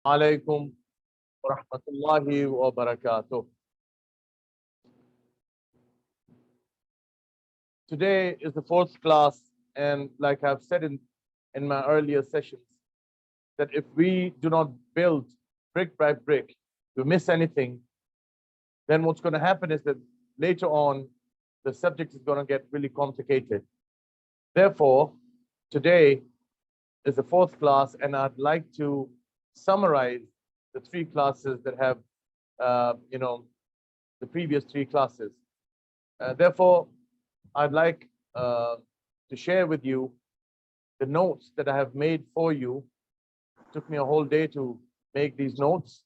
Alaikum wa rahmatullahi wa barakatuh. Today is the fourth class, and like I've said in my earlier sessions, that if we do not build brick by brick, we miss anything, then what's going to happen is that later on, the subject is going to get really complicated. Therefore, today is the fourth class, and I'd like to summarize the three classes that have, the previous three classes. Therefore, I'd like to share with you the notes that I have made for you. It took me a whole day to make these notes,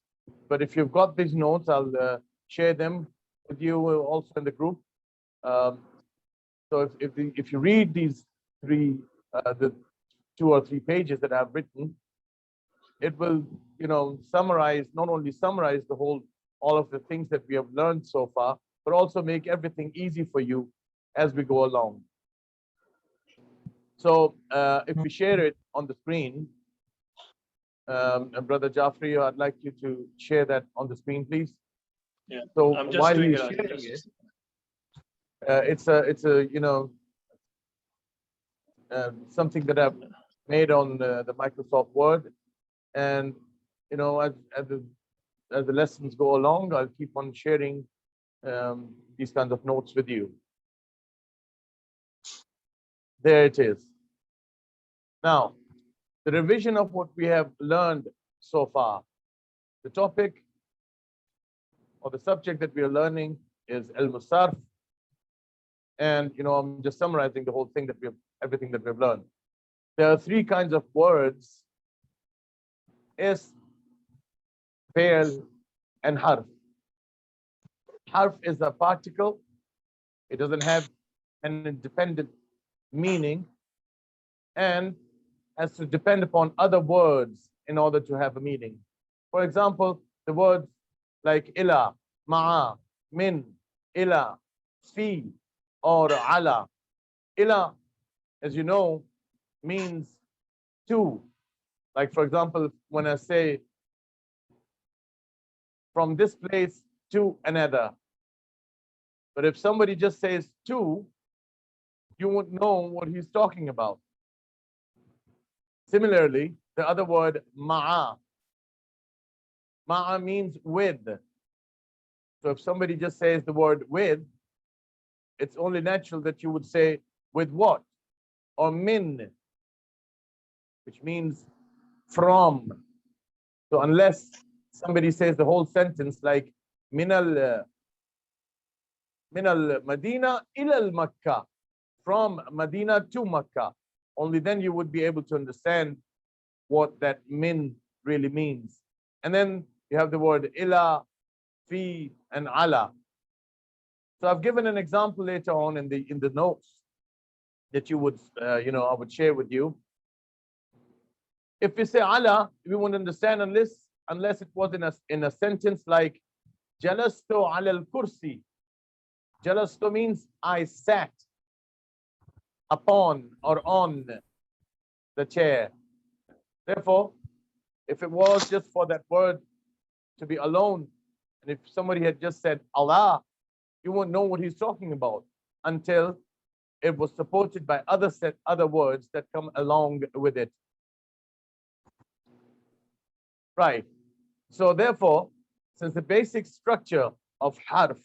but if you've got these notes, I'll share them with you also in the group. So if you read these the 2 or 3 pages that I've written, it will summarize, not only summarize all of the things that we have learned so far, but also make everything easy for you as we go along. So if we share it on the screen, Brother Jaffrey, I'd like you to share that on the screen, please. Yeah. So I'm just while doing he's it. sharing it, it's a something that I've made on the Microsoft Word, and as the lessons go along, I'll keep on sharing these kinds of notes with you. There it is. Now, the revision of what we have learned so far. The topic or the subject that we are learning is Sarf, and I'm just summarizing the whole thing everything that we've learned. There are 3 kinds of words: is, fail, and harf. Harf is a particle. It doesn't have an independent meaning and has to depend upon other words in order to have a meaning. For example, the words like ila, ma'a, min, ila, fi, or ala. Ila, as you know, means to. Like, for example, when I say from this place to another. But if somebody just says to, you won't know what he's talking about. Similarly, the other word ma'a. Ma'a means with. So if somebody just says the word with, it's only natural that you would say with what? Or min, which means from. So unless somebody says the whole sentence like minal Medina ila Makkah, from Medina to Makkah, only then you would be able to understand what that min really means. And then you have the word ila, fi, and ala. So I've given an example later on in the notes that you would I would share with you. If we say ala, we won't understand unless it was in a sentence like jalastu ala al-kursi. Jalastu means I sat upon or on the chair. Therefore, if it was just for that word to be alone, and if somebody had just said Allah, you won't know what he's talking about until it was supported by other words that come along with it. Right. So therefore, since the basic structure of harf,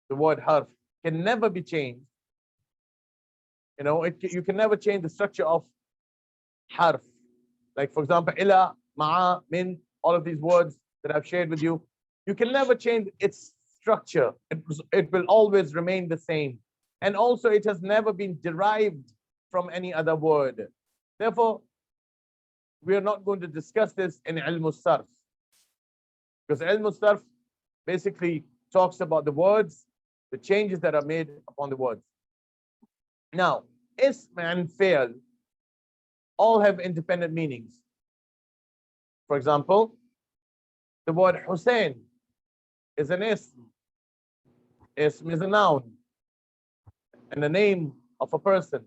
the word harf, can never be changed, you can never change the structure of harf. Like, for example, ila, ma'a, min, all of these words that I've shared with you, you can never change its structure. It will always remain the same. And also, it has never been derived from any other word. Therefore, we are not going to discuss this in ilm sarf, because ilm sarf basically talks about the words, the changes that are made upon the words. Now, ism and fail all have independent meanings. For example, the word Hussain is an ism. Ism is a noun and the name of a person,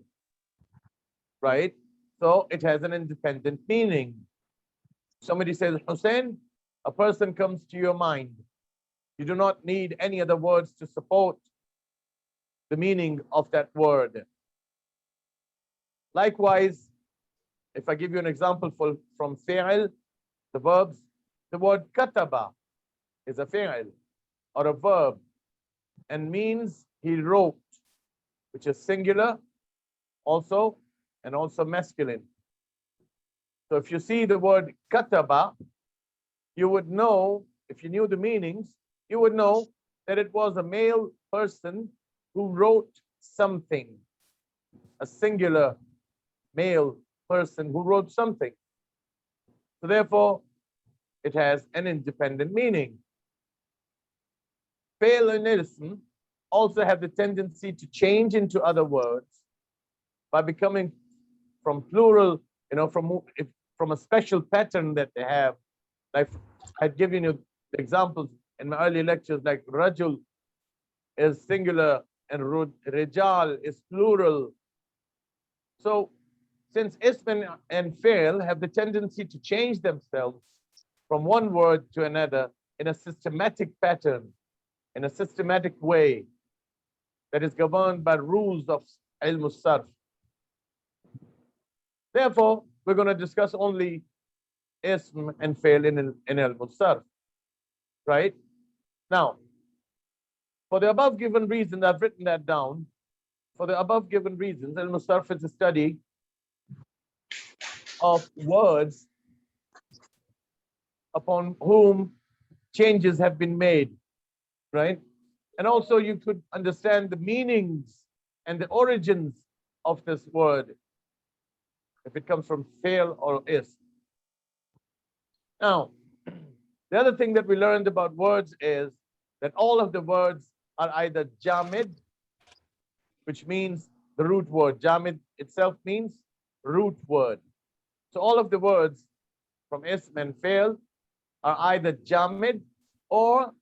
right? So it has an independent meaning. Somebody says Hussain, a person comes to your mind. You do not need any other words to support the meaning of that word. Likewise, if I give you an example from fi'al, the verbs, the word kataba is a fi'al or a verb and means he wrote, which is singular also and also masculine. So if you see the word kataba, you would know, if you knew the meanings, you would know that it was a male person who wrote something, a singular male person who wrote something. So therefore, it has an independent meaning. Fail and ism also have the tendency to change into other words by becoming from plural, from a special pattern that they have. Like I'd given you the examples in my early lectures, like rajul is singular and rijal is plural. So since ism and fail have the tendency to change themselves from one word to another in a systematic pattern, in a systematic way that is governed by rules of ilm sarf. Therefore, we're going to discuss only ism and fail in ilm sarf, right? Now, for the above given reasons, I've written that down. For the above given reasons, ilm sarf is a study of words upon whom changes have been made, right? And also you could understand the meanings and the origins of this word, if it comes from fail or is. Now, the other thing that we learned about words is that all of the words are either jamid, which means the root word. Jamid itself means root word. So all of the words from ism and fail are either jamid or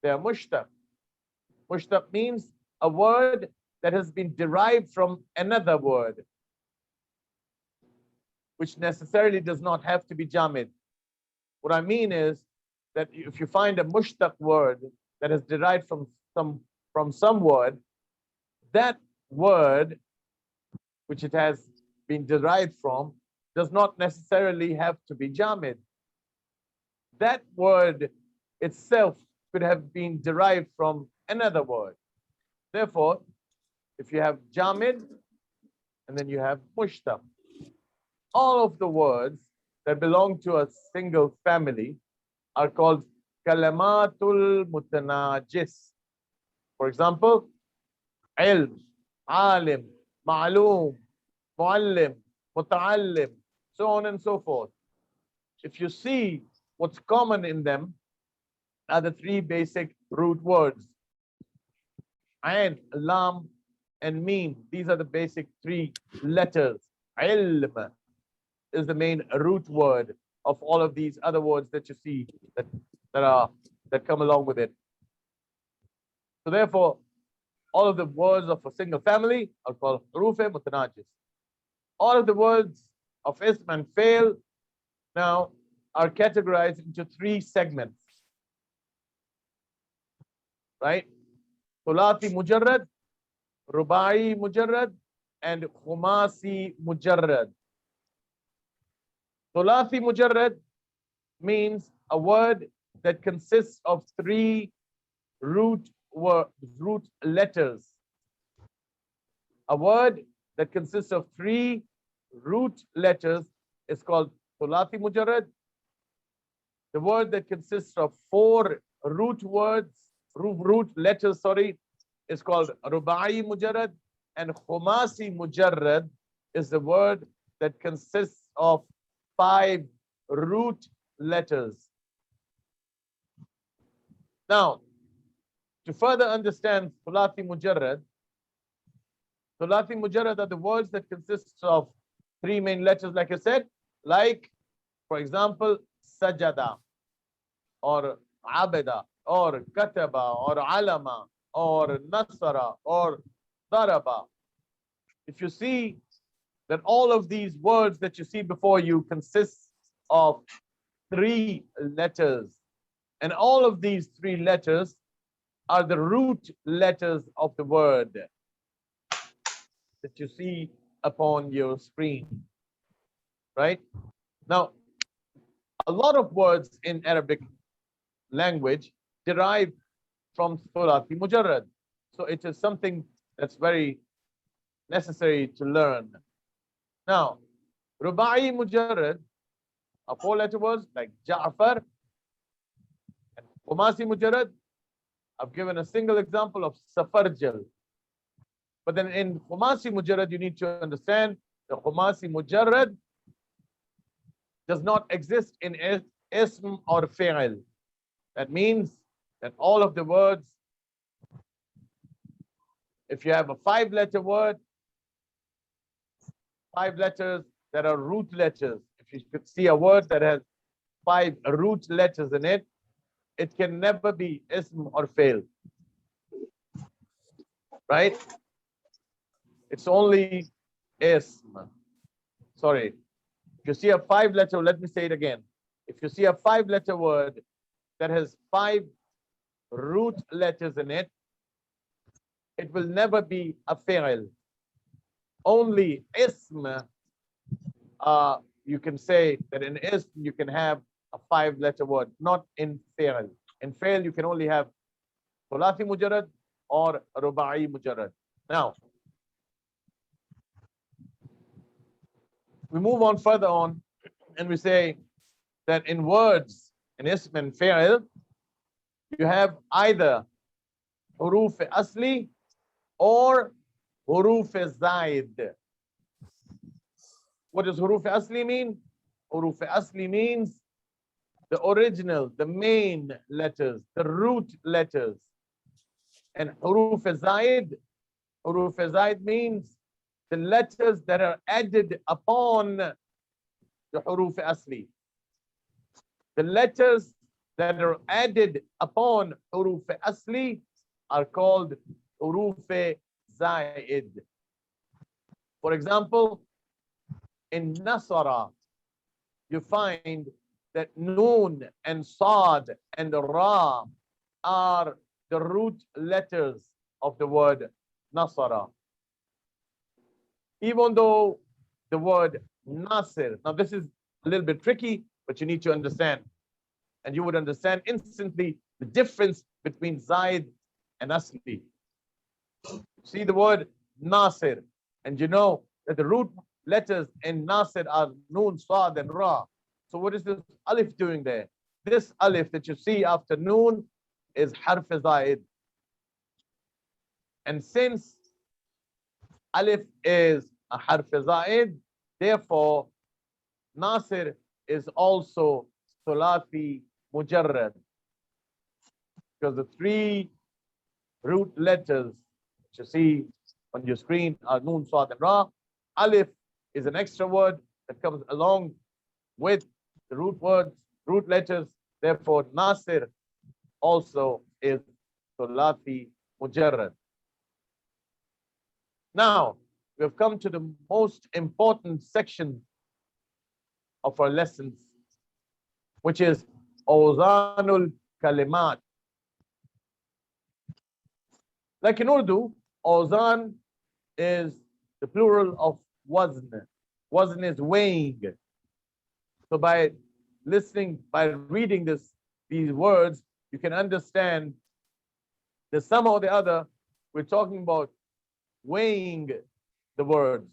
they are mushtaq. Mushtaq means a word that has been derived from another word, which necessarily does not have to be jamid. What I mean is that if you find a mushtaq word that is derived from some word, that word which it has been derived from does not necessarily have to be jamid. That word itself could have been derived from another word. Therefore, if you have jamid and then you have mushtaq, all of the words that belong to a single family are called kalamatul mutanajis. For example, ilm, alim, ma'loom, muallim, muta'allim, so on and so forth. If you see what's common in them are the three basic root words. Ain, lam, and mim. These are the basic three letters. Ilm is the main root word of all of these other words that you see that come along with it. So therefore, all of the words of a single family are called hurufe mutanajis. All of the words of ism and fail now are categorized into three segments, right? Thulathi mujarrad, rubai mujarrad, and khumasi mujarrad. Thulathi mujarrad means a word that consists of three root letters. A word that consists of three root letters is called thulathi mujarrad. The word that consists of four root letters, is called rubai mujarrad, and khumasi mujarrad is the word that consists of five root letters. Now, to further understand thulathi mujarrad are the words that consist of three main letters, like I said, like, for example, sajada, or abada, or kataba, or allama, or nasara, or daraba. If you see that all of these words that you see before you consist of 3 letters. And all of these 3 letters are the root letters of the word that you see upon your screen, right? Now, a lot of words in Arabic language derive from thulathi mujarrad. So it is something that's very necessary to learn. Now, rubai mujarrad are 4-letter words like Ja'far and khumasi mujarrad. I've given a single example of safarjal. But then in khumasi mujarrad, you need to understand the khumasi mujarrad does not exist in ism or fi'l. That means that all of the words, if you have a 5-letter word, 5 letters that are root letters, if you could see a word that has 5 root letters in it, it can never be ism or fi'l, right? It's only ism. Sorry. If you see a 5-letter, let me say it again. If you see a 5-letter word that has 5 root letters in it, it will never be a fi'l. Only ism, you can say that in ism you can have a 5-letter word, not in fi'l. In fi'l you can only have thulathi mujarrad or rubai mujarrad. Now, we move on further on and we say that in words, in ism and fi'l, you have either huruf asli or huruf zaid. What does huruf asli mean? Huruf asli means the original, the main letters, the root letters. And huruf zaid means the letters that are added upon the huruf asli. The letters that are added upon huruf asli are called huruf zaid. For example, in nasara, you find that noon and sad and ra are the root letters of the word nasara. Even though the word nasir, now this is a little bit tricky, but you need to understand. And you would understand instantly the difference between zaid and asli. See the word nasir, and you know that the root letters in nasir are noon, sad, and ra. So what is this alif doing there? This alif that you see after noon is harf zaid. And since alif is a harf zaid, therefore nasir is also thulathi mujarrad, because the 3 root letters that you see on your screen are noon, sad, and ra. Alif is an extra word that comes along with the root letters. Therefore, nasir also is thulathi mujarrad. Now, we have come to the most important section of our lessons, which is awzanul kalimat. Like in Urdu, awzan is the plural of wazn. Wazn is weighing. So by listening, by reading these words, you can understand that somehow or the other, we're talking about weighing the words.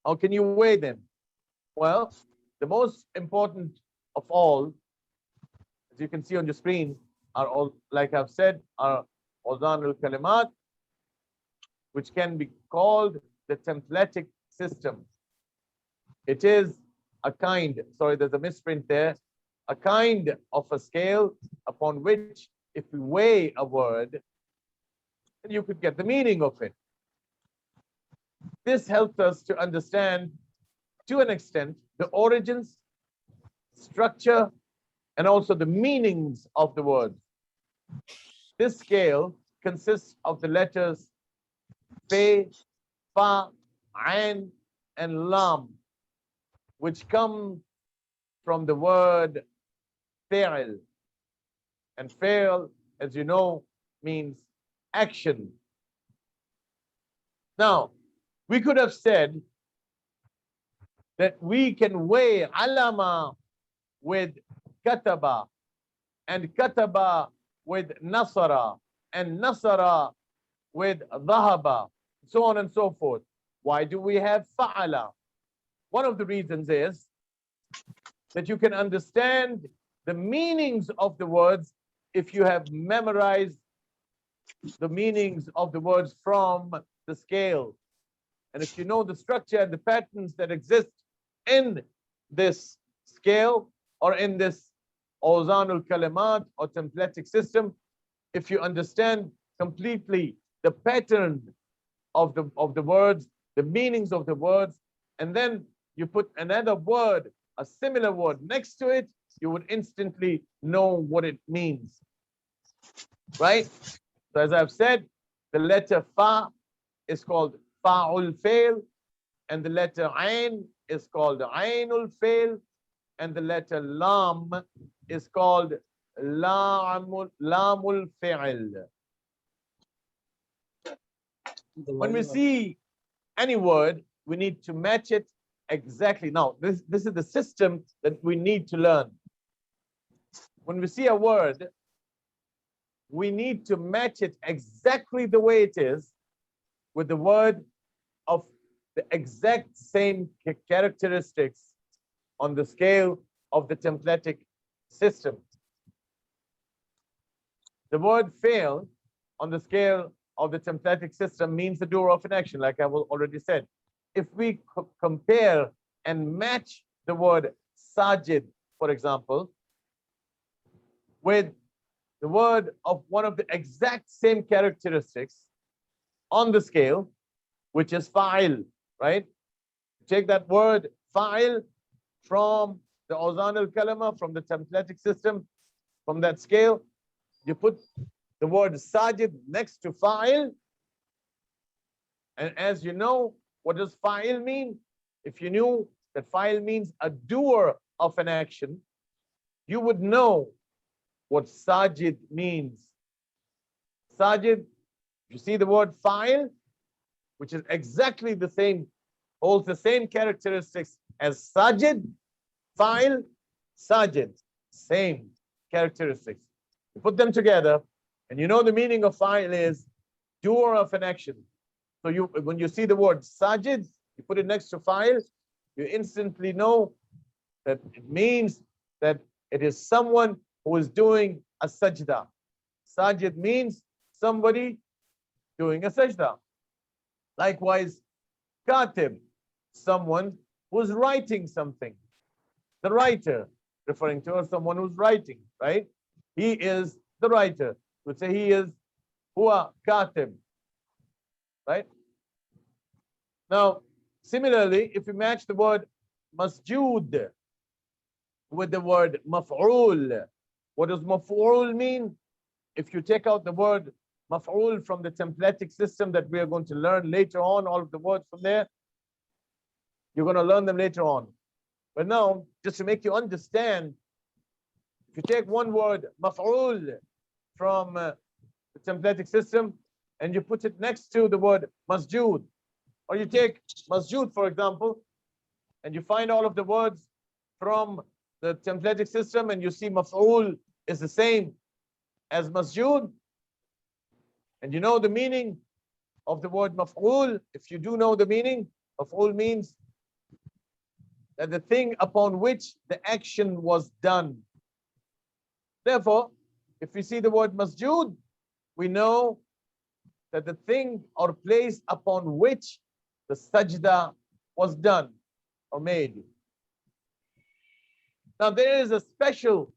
How can you weigh them? Well, the most important of all, as you can see on your screen, are all, like I've said, are awzanul kalimat, which can be called the templatic system. It is a kind, sorry, there's a misprint there, a kind of a scale upon which, if we weigh a word, then you could get the meaning of it. This helps us to understand, to an extent, the origins, structure, and also the meanings of the words. This scale consists of the letters fe, fa, ain, and lam, which come from the word fi'l. And fi'l, as you know, means action. Now, we could have said that we can weigh Allama with kataba, and kataba with nasara, and nasara with dhahaba, so on and so forth. Why do we have fa'ala? One of the reasons is that you can understand the meanings of the words if you have memorized the meanings of the words from the scale. And if you know the structure and the patterns that exist in this scale or in this awzanul kalimat or templatic system, if you understand completely the pattern of the words, the meanings of the words, and then you put another word, a similar word next to it, you would instantly know what it means, right? So as I've said, the letter fa is called fa'ul fail, and the letter ain is called ainul fail, and the letter lam is called lamul fi'l. When we see any word, we need to match it exactly. Now, this is the system that we need to learn. When we see a word, we need to match it exactly the way it is with the word of the exact same characteristics on the scale of the templatic system. The word fail on the scale of the templatic system means the doer of an action, like I already said. If we compare and match the word sajid, for example, with the word of one of the exact same characteristics on the scale, which is fa'il, right? Take that word fa'il from the awzan al-kalama, from the templatic system, from that scale, you put the word sajid next to fa'il, and as you know, what does fa'il mean? If you knew that fa'il means a doer of an action, you would know what sajid means. Sajid, you see the word fa'il, which is exactly the same, holds the same characteristics as sajid, fa'il, sajid, same characteristics. You put them together, and you know the meaning of fa'il is doer of an action. So when you see the word sajid, you put it next to fa'il, you instantly know that it means that it is someone who is doing a sajda. Sajid means somebody doing a sajda. Likewise, katib, someone who's writing something. The writer, referring to someone who's writing, right? He is the writer. We say he is huwa katib, right? Now, similarly, if you match the word masjood with the word maf'ul, what does maf'ul mean? If you take out the word maf'ul from the templatic system that we are going to learn later on, all of the words from there, you're going to learn them later on. But now, just to make you understand, if you take one word maf'ul from the templatic system and you put it next to the word masjood, or you take masjood, for example, and you find all of the words from the templatic system and you see maf'ul is the same as masjood, and you know the meaning of the word maf'ul. If you do know the meaning, maf'ul means that the thing upon which the action was done. Therefore, if we see the word masjood, we know that the thing or place upon which the sajda was done or made. Now, there is a special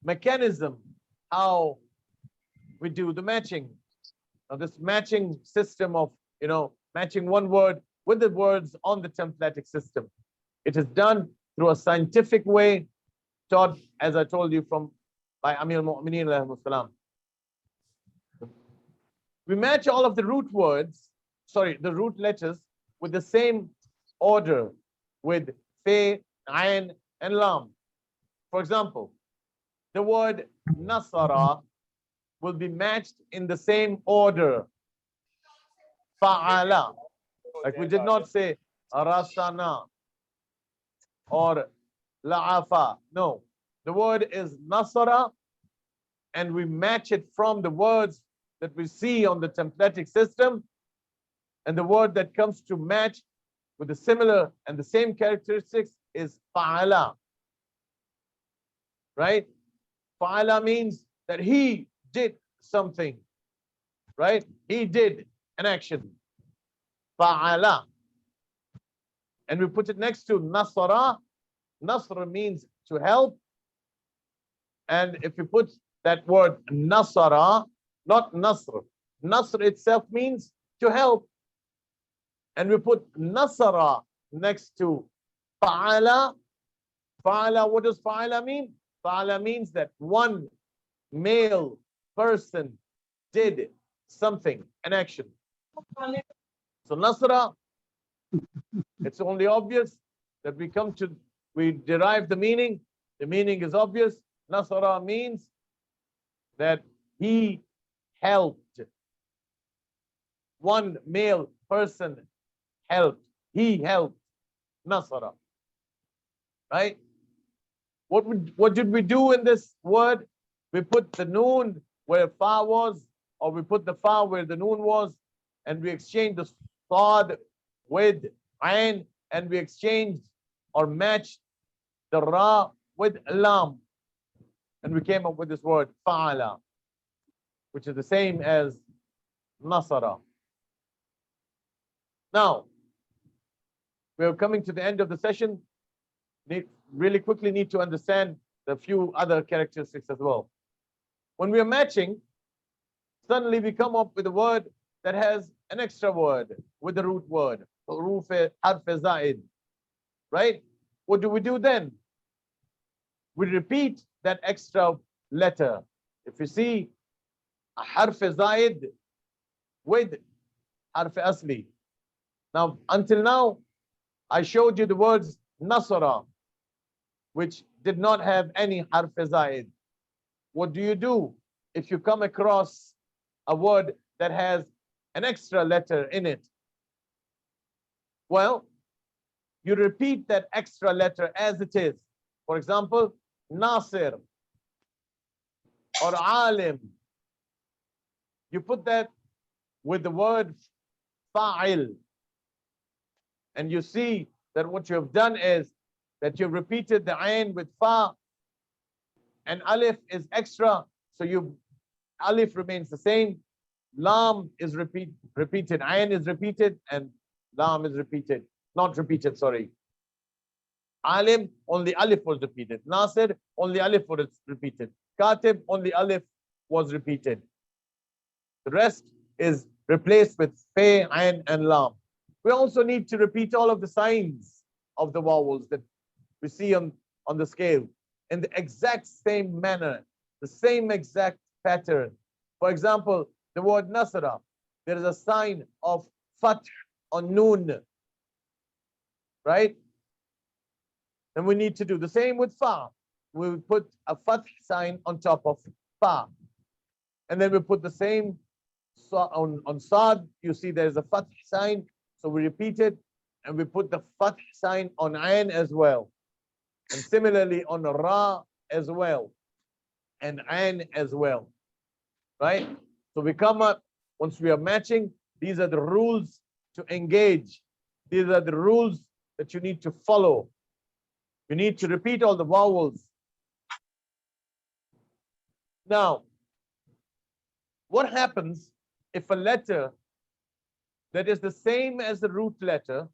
mechanism how we do the matching. Now, this matching system of, matching one word with the words on the templatic system, it is done through a scientific way, taught, as I told you, by Amir al-Mu'mineen alayhi salam. We match all of the root words, the root letters, with the same order, with fe, ain, and lam. For example, the word nasara will be matched in the same order. Fa'ala. Like we did not say rasana or la'afa. No, the word is nasara, and we match it from the words that we see on the templatic system, and the word that comes to match with the similar and the same characteristics is fa'ala. Right? Fa'ala means that he did something. Right? He did an action. Fa'ala. And we put it next to nasara. Nasr means to help. And if you put that word nasara, not nasr, nasr itself means to help. And we put nasara next to fa'ala. Fa'ala, what does fa'ala mean? Fa'ala means that one male person did something, an action. So nasra, it's only obvious that we derive the meaning. The meaning is obvious. Nasara means that he helped. One male person helped. He helped. Nasara. Right? What did we do in this word? We put the noon where fa was, or we put the fa where the noon was, and we exchanged the sad with ain, and we exchanged or matched the ra with lam, and we came up with this word fa'ala, which is the same as nasara. Now, we are coming to the end of the session. Really quickly need to understand the few other characteristics as well. When we are matching, suddenly we come up with a word that has an extra word with the root word, harf zaid, right? What do we do then? We repeat that extra letter. If you see a harf zaid with harf asli. Now, until now, I showed you the words nasara, which did not have any harf zaid. What do you do if you come across a word that has an extra letter in it? Well, you repeat that extra letter as it is. For example, Nasir or Alim. You put that with the word Fa'il. And you see that what you have done is that you've repeated the Ain with Fa, and Alif is extra, so Alif remains the same. Lam is repeated, Ain is repeated, and Lam is repeated. Not repeated, sorry. Alim, only Alif was repeated. Nasir, only Alif was repeated. Katib, only Alif was repeated. The rest is replaced with Fe, Ain, and Lam. We also need to repeat all of the signs of the vowels that we see on the scale in the exact same manner, the same exact pattern. For example, the word Nasra, there is a sign of Fath on Noon, right? And we need to do the same with Fa. We will put a Fath sign on top of Fa. And then we put the same on Sad, you see there's a Fath sign, so we repeat it, and we put the Fath sign on Ain as well. And similarly on Ra as well, and Ain as well, right? So we come up, once we are matching, these are the rules to engage. These are the rules that you need to follow. You need to repeat all the vowels. Now, what happens if a letter that is the same as the root letter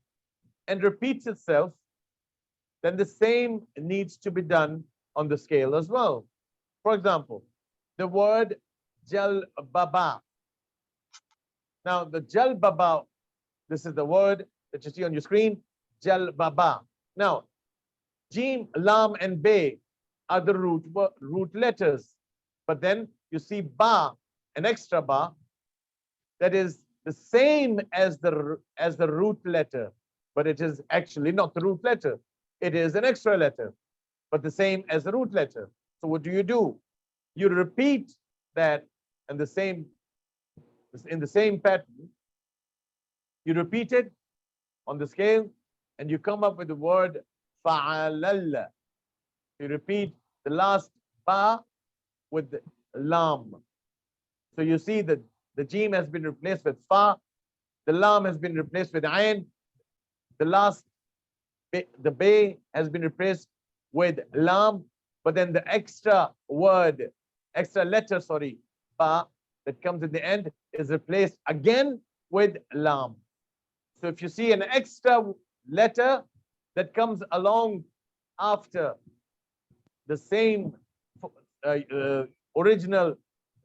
and repeats itself? Then the same needs to be done on the scale as well. For example, the word Jal Baba. Now, the Jal Baba, this is the word that you see on your screen, Jal Baba. Now, Jim, Lam, and Be are the root letters. But then you see Ba, an extra Ba, that is the same as the root letter, but it is actually not the root letter. It is an extra letter. but the same as the root letter. So what do? You repeat that in the same pattern. You repeat it on the scale, and you come up with the word fa'alalla. You repeat the last ba with the lam. So you see that the jim has been replaced with fa, the lam has been replaced with ain, the bay has been replaced with lam, but then the extra letter, ba, that comes in the end is replaced again with lam. So if you see an extra letter that comes along after the same original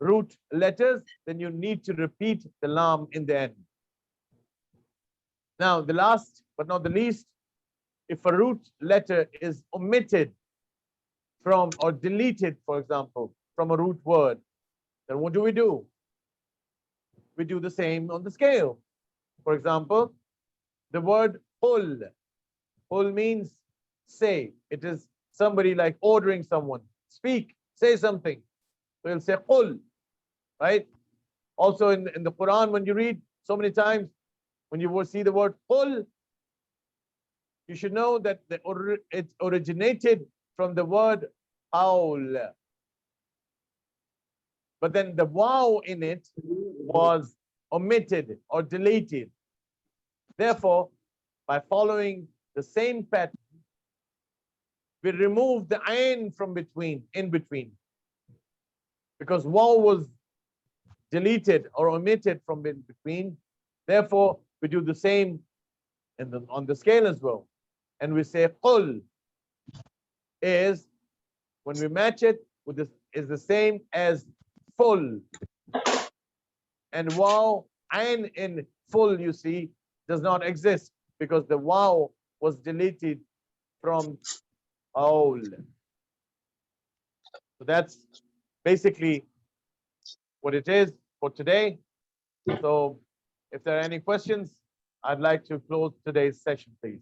root letters, then you need to repeat the lam in the end. Now, the last but not the least, if a root letter is omitted from or deleted, for example, from a root word, then what do? We do the same on the scale. For example, the word qul. Qul means say. It is somebody like ordering someone. Speak, say something. So you'll say qul, right? Also in the Quran, when you read so many times, when you will see the word qul, you should know that it originated from the word qawl. But then the waw in it was omitted or deleted. Therefore, by following the same pattern, we remove the ain from in between. Because waw was deleted or omitted from in between. Therefore, we do the same on the scale as well. And we say qul is, when we match it with this, is the same as full. And waw, ain in full, you see, does not exist because the waw was deleted from all. So that's basically what it is for today. So if there are any questions, I'd like to close today's session, please.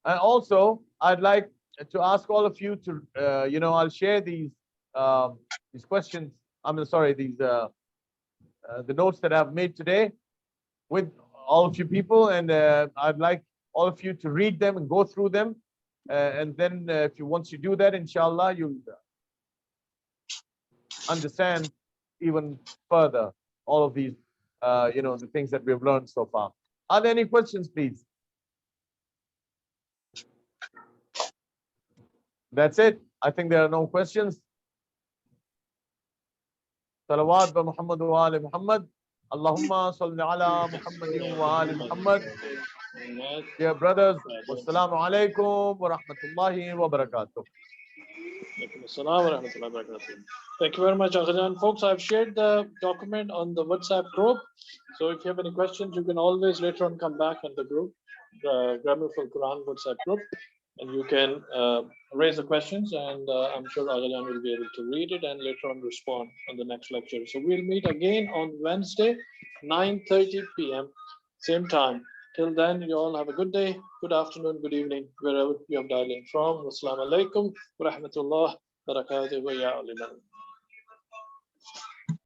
And also, I'd like to ask all of you to, I'll share these questions. The notes that I've made today with all of you people, and I'd like all of you to read them and go through them. And then once you do that, inshallah, you'll understand even further all of these, the things that we've learned so far. Are there any questions, please? That's it. I think there are no questions. Salawat ba Muhammad wa ali Muhammad. Allahumma salli ala Muhammadin wa ali Muhammad. Dear brothers, wassalamu alaikum wa rahmatullahi wa barakatuh. Thank you very much, Akhajan. Folks, I've shared the document on the WhatsApp group. So if you have any questions, you can always later on come back on the group, the Grammar for Quran WhatsApp group, and you can raise the questions, and I'm sure Akhajan will be able to read it and later on respond on the next lecture. So we'll meet again on Wednesday, 9:30 p.m. same time. Till then, you all have a good day, good afternoon, good evening, wherever you have dialed in from. Wassalamu alaikum wa rahmatullah wa barakatuh wa ya